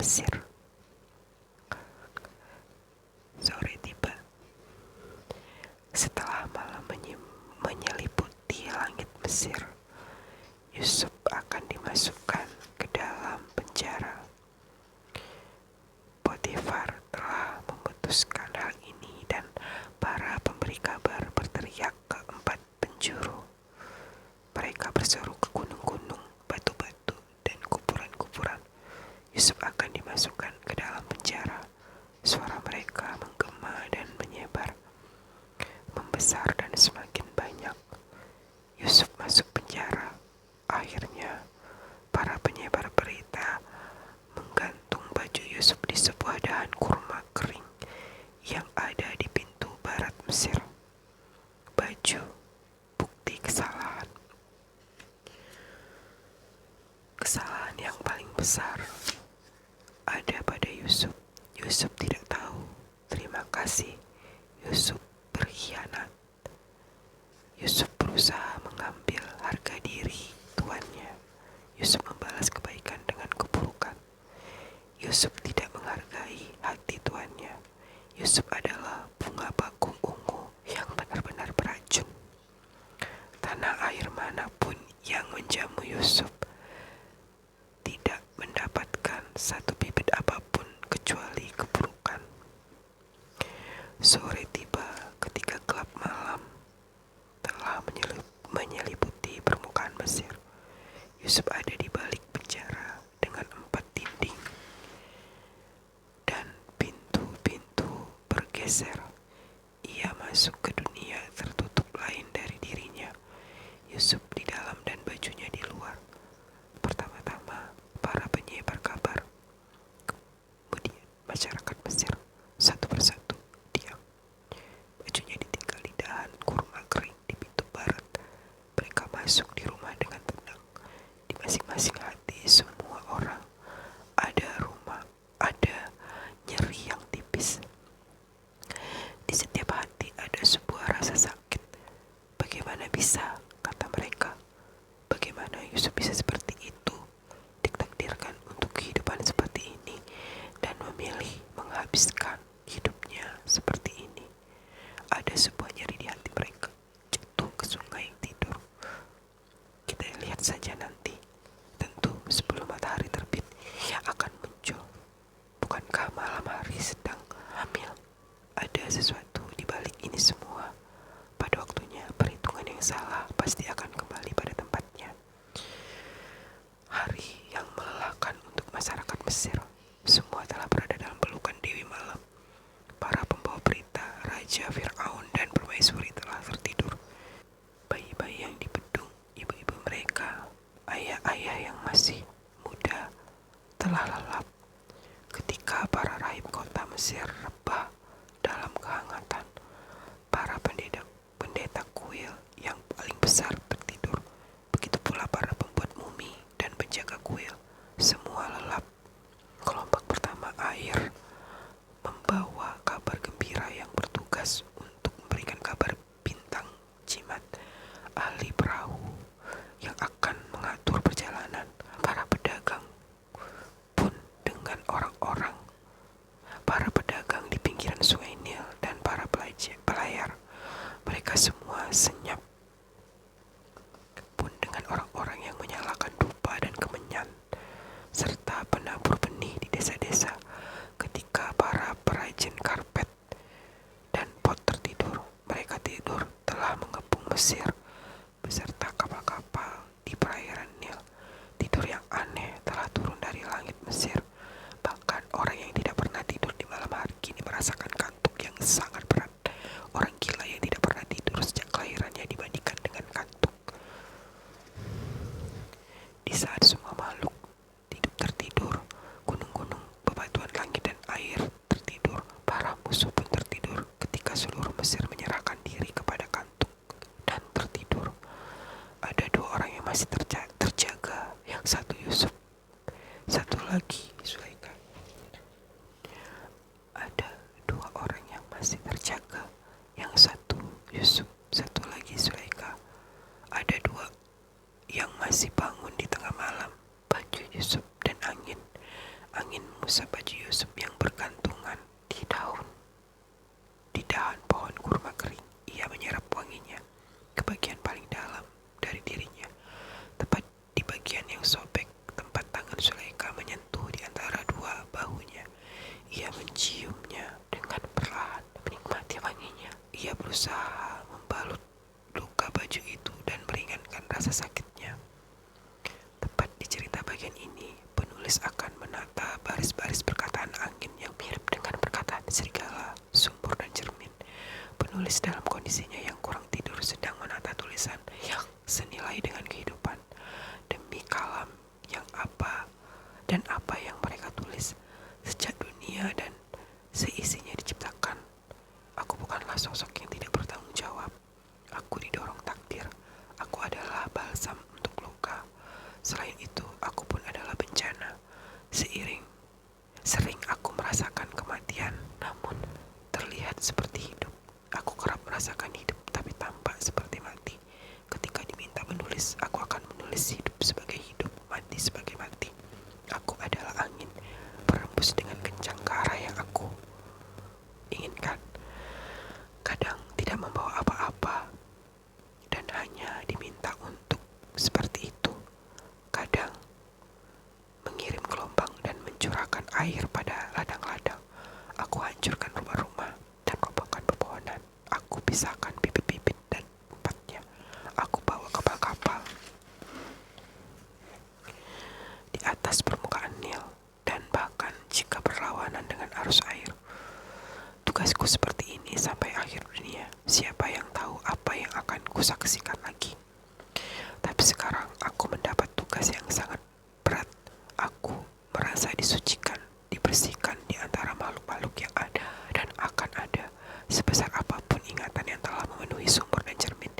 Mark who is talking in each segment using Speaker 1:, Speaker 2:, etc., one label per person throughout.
Speaker 1: Mesir. Sore tiba. Setelah malam menyeliputi langit Mesir, Yusuf akan dimasukkan ke dalam penjara. Potifar telah memutuskan hal ini dan para pemberi kabar berteriak ke 4 penjuru. Mereka berseru ke gunung-gunung, batu-batu, dan kuburan-kuburan. Yusuf akan dimasukkan ke dalam penjara. Suara mereka menggema dan menyebar, membesar dan semakin banyak. Yusuf masuk penjara. Akhirnya, para penyebar berita menggantung baju Yusuf di sebuah dahan kurma kering yang ada di pintu barat Mesir. Baju, bukti kesalahan. Kesalahan yang paling besar ada pada Yusuf. Yusuf tidak tahu. Terima kasih. Yusuf berkhianat. Yusuf berusaha mengambil harga diri tuannya. Yusuf membalas kebaikan dengan keburukan. Yusuf tidak menghargai hati tuannya. Yusuf adalah bunga bakung ungu yang benar-benar beracun. Tanah air manapun yang menjamu Yusuf tidak mendapatkan satu bibit apapun kecuali keburukan. Sore tiba ketika gelap malam telah menyeliputi permukaan Mesir. Yusuf ada di balik penjara dengan 4 dinding dan pintu-pintu bergeser. Ia masuk ke dunia tertutup lain dari dirinya. Yusuf di dalam dan bajunya di luar. Pertama-tama para penyebar kabar, kemudian masyarakat Mesir satu persatu diam. Bajunya ditinggal di dahan kurma kering di pintu barat. Mereka masuk di rumah dengan tenang. Di masing-masing hati semua orang ada rumah, ada nyeri yang tipis. Di setiap hati ada sebuah rasa sakit. Bagaimana bisa, kata mereka, bagaimana Yusuf bisa seperti itu, ditakdirkan untuk kehidupan seperti ini, dan memilih menghabiskan hidupnya seperti ini. Ada sebuah nyeri di hati mereka, jatuh ke sungai tidur. Kita lihat saja nanti, tentu sebelum matahari terbit, ia akan muncul. Bukankah malam hari sedang hamil? Ada sesuatu di balik ini semua. Pada waktunya, perhitungan yang salah pasti akan kembali pada tempatnya. Hari yang melelahkan untuk masyarakat Mesir. Semua telah berada dalam pelukan Dewi Malam. Para pembawa berita, Raja Fir'aun dan permaisuri telah tertidur. Bayi-bayi yang dibedung, ibu-ibu mereka, ayah-ayah yang masih muda telah lelap. Ketika para rahib kota Mesir rebah dalam kehangatan, para pendeta kuil yang paling besar tertidur. Begitu pula para pembuat mumi dan penjaga kuil, semua lelap. Kelompok pertama air membawa kabar gembira yang bertugas untuk memberikan kabar bintang jimat, ahli perahu yang akan mengatur perjalanan. Para pedagang pun dengan orang-orang, para pedagang di pinggiran sungai Nil dan para pelayar, mereka semua senyap pun dengan orang-orang yang menyalakan dupa dan kemenyan, serta penabur benih di desa-desa. Ketika para perajin karpet dan pot tertidur, mereka tidur telah mengepung Mesir beserta kapal-kapal di perairan Nil. Tidur yang aneh telah turun dari langit Mesir. Bahkan orang yang tidak pernah tidur di malam hari kini merasakan kantuk yang sangat berat. Orang gila yang tidak pernah tidur sejak kelahirannya dibandingkan dengan kantuk. Di saat semua makhluk hidup tertidur, gunung-gunung, bebatuan langit dan air tertidur, para musuh pun tertidur. Ketika seluruh Mesir menyerahkan diri kepada kantuk dan tertidur, ada 2 orang yang masih terjaga. Yang satu Yusuf, satu lagi Zulaikha. Ada 2 orang yang masih terjaga. Yang satu Ia berusaha membalut luka baju itu dan meringankan rasa sakitnya. Tepat di cerita bagian ini, penulis akan menata baris-baris perkataan angin yang mirip dengan perkataan serigala, sumur, dan cermin. Penulis dalam kondisinya yang kurang tidur sedang menata tulisan yang senilai dengan kehidupan. Demi kalam yang apa yang mereka tulis sejak dunia dan seisinya diciptakan. Aku bukanlah sosok yang tidak bertanggung jawab. Aku didorong takdir. Aku adalah balsam untuk luka. Selain itu, aku pun adalah bencana. Sering aku merasakan kematian, namun terlihat seperti hidup. Aku kerap merasakan hidup, tapi tampak seperti mati. Ketika diminta menulis, aku akan menulis hidup sebagai hidup, mati sebagai mati. Aku adalah angin, berembus dengan kencang ke arah yang aku inginkan. Kadang tidak membawa apa-apa, dan hanya diminta untuk seperti itu. Kadang mengirim gelombang dan mencurahkan air pada ladang-ladang. Aku hancurkan rumah-rumah dan robohkan pepohonan. Aku pisahkan bibit-bibit dan umpatnya. Aku bawa kapal-kapal di atas permukaan Nil, dan bahkan jika berlawanan dengan arus air. Tugasku seperti ini sampai akhir dunia. Siapa yang tahu apa yang akan kusaksikan lagi? Tapi sekarang aku mendapat tugas yang sangat berat. Aku merasa disucikan, dibersihkan di antara makhluk-makhluk yang ada dan akan ada. Sebesar apapun ingatan yang telah memenuhi sumur dan cermin,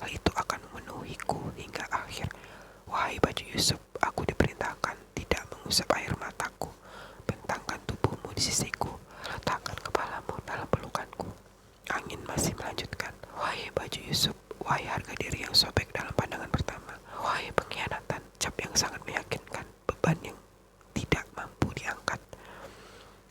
Speaker 1: hal itu akan memenuhiku hingga akhir. Wahai baju Yusuf, aku diperintahkan tidak mengusap air mataku. Bentangkan tubuhmu di sisiku, letakkan kepalamu dalam pelukanku. Angin masih melanjutkan. Wahai baju Yusuf, wahai harga diri yang sobek dalam pandangan pertama, wahai pengkhianatan, cap yang sangat meyakinkan, beban yang tidak mampu diangkat.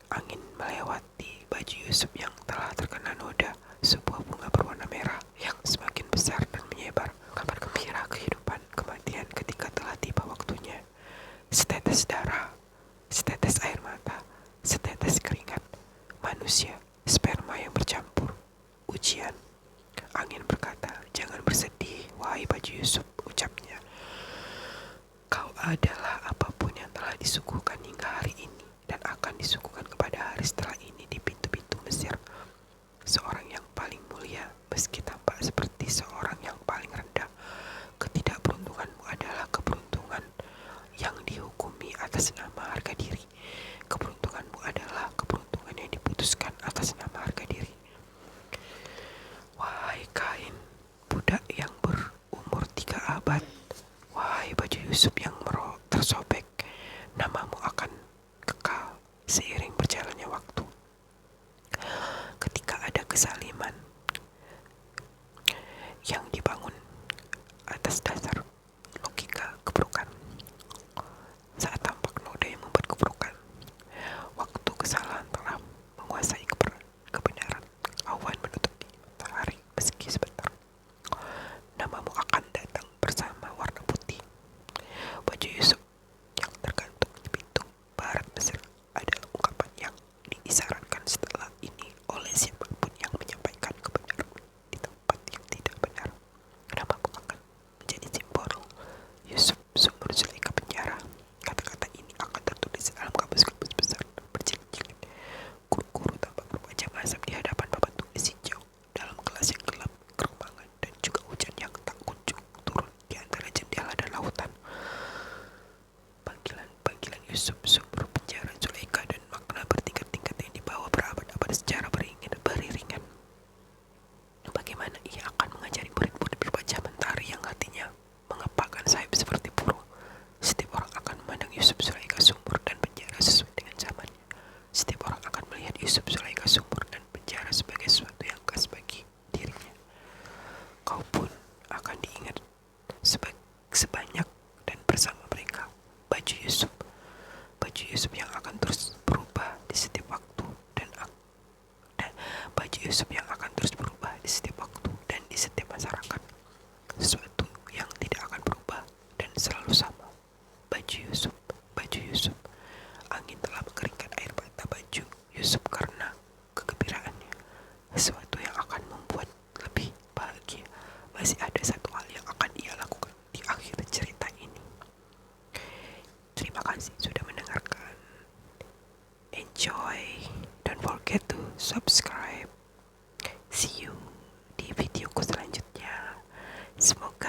Speaker 1: Angin melewati baju Yusuf yang telah terkena noda, sebuah bunga berwarna merah yang semakin besar dan menyebar. Kabar gembira kehidupan, kematian ketika telah tiba waktunya. Setetes darah, setetes air mata, setetes keringat, manusia, sperma yang bercampur. Ujian. Angin berkata, jangan bersedih, wahai baju Yusuf, ucapnya. Kau adalah apapun yang telah disuguhkan hingga hari ini dan akan disuguhkan kepada hari setelah ini di pintu-pintu Mesir. Seorang yang paling mulia, meski tampak seperti seorang yang paling rendah. Ketidakberuntunganmu adalah keberuntungan yang dihukumi atas nama harga diri. Keberuntunganmu adalah keberuntungan yang diputuskan atas nama harga diri. Wahai kain budak yang berumur 3 abad, wahai baju Yusuf yang tersobek, namamu akan kekal seiring berjalannya waktu. Ketika ada kesaliman yang dibangun atas dasar logika keburukan, saat tampak noda yang membuat keburukan, waktu kesalahan telah menguasai kebenaran. Awan menutupi matahari meski sebentar. Namamu akan datang bersama warna putih. Baju Yusuf yang tergantung di pintu barat Mesir adalah ungkapan yang diisyaratkan setelah ini oleh siapapun yang menyampaikan kebenaran di tempat yang tidak benar. Namamu akan menjadi simbol Yusuf sumur Zulaikha penjara. Kata-kata ini akan tertulis dalam kamus-kamus besar berjilid-jilid. Guru-guru tampak berwajah masam di hadapan papan tulis hijau dalam kelas yang gelap, kerumangan, dan juga hujan yang tak kunjung turun di antara jendela dan lautan. Panggilan Yusuf sumur penjara Zulaikha dan makna bertingkat-tingkat yang dibawa berabad-abad secara beriringan. Bagaimana ia akan mengajari murid-murid berwajah mentari yang hatinya mengepakkan sayap seperti burung. Setiap orang akan memandang Yusuf Zulaikha sumur dan penjara sesuai dengan zamannya. Setiap orang akan melihat Yusuf Zulaikha sumur dan penjara sebagai sesuatu yang khas bagi dirinya. Kau pun akan diingat sebanyak dan bersama mereka. Baju Yusuf yang akan terus berubah di setiap waktu dan baju Yusuf yang akan terus berubah di setiap waktu dan di setiap masyarakat. Sesuatu yang tidak akan berubah dan selalu sama. Baju Yusuf. Angin telah mengeringkan air mata baju Yusuf karena kegembiraannya. Sesuatu yang akan membuat videoku selanjutnya. Semoga